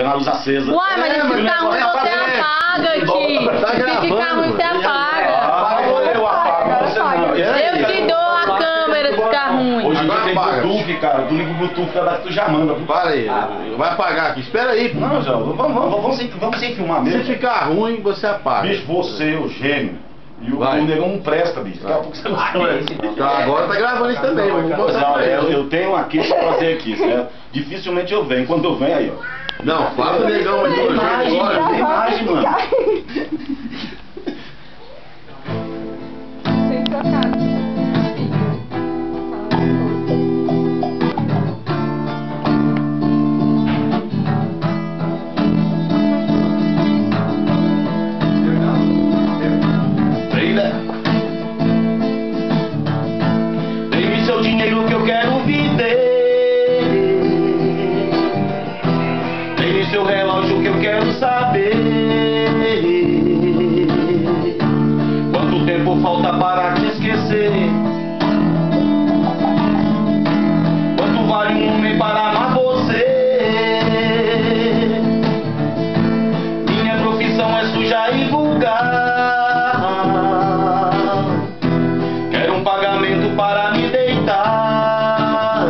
a luz acesa. Uai, mas se ficar ruim você apaga, tio. Tá Se ficar gravando. ruim você apaga. Eu apago, você não. Eu te dou a câmera se ficar ruim. Hoje em dia Agora tem apaga. Bluetooth, cara. Tu liga o Bluetooth, cara, tu já manda. Para aí, vai apagar aqui. Espera aí. pô. Não, João, vamos sem filmar Se mesmo. ficar ruim, você apaga. Bicho, você, o gêmeo. E o Vai. negão não presta, bicho. Daqui a pouco você não vai. Tá, agora tá gravando isso também. Vamos mostrar Não, pra ele. eu tenho aqui pra fazer aqui, certo? Dificilmente eu venho. Quando eu venho, aí, ó. Não, fala o negão aí. Tem imagem, agora. tem imagem, mano. Sem trocar. Dê-me seu dinheiro que eu quero viver. Dê-me seu relógio que eu quero saber. Quanto tempo falta para te esquecer? Quanto vale um homem para amar você? Minha profissão é suja e vulgar. Quero um pagamento para me deitar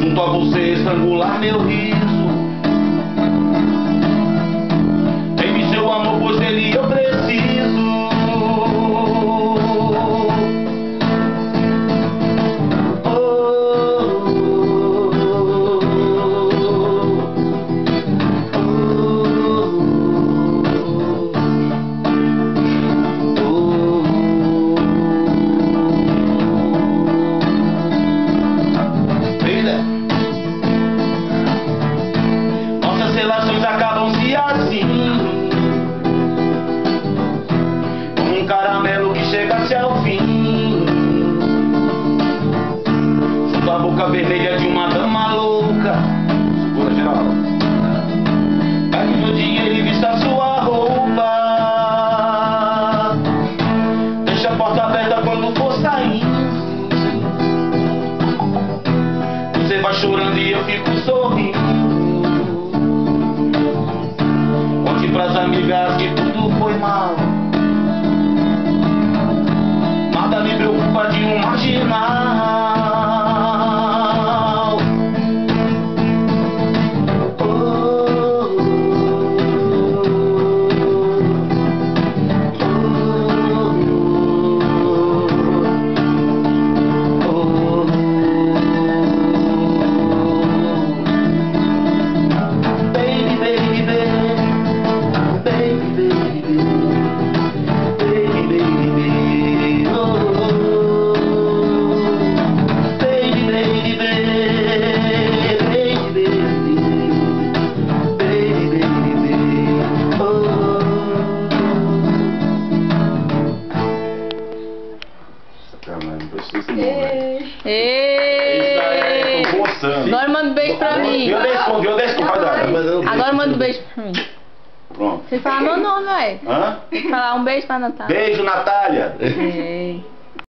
junto a você, estrangular meu riso. Tem-me seu amor, pois dele eu preciso. Nossas relações acabam-se assim, como um caramelo que chega-se ao fim, junto à boca vermelha de uma dama louca. Segura, geral. Pegue meu dinheiro e vista sua roupa. Deixa a porta aberta quando for saindo. Você vai chorando e eu fico sorrindo. Conte pras amigas que tudo foi mal. Nada me preocupa de um marginal. Ei! Tô gostando. Agora manda um beijo pra mim. Viu 10 pontos, vai dar. Agora manda um beijo pra mim. Pronto. Você fala meu nome, velho. Hã? Tem que falar um beijo pra Natália. Beijo, Natália. Ei.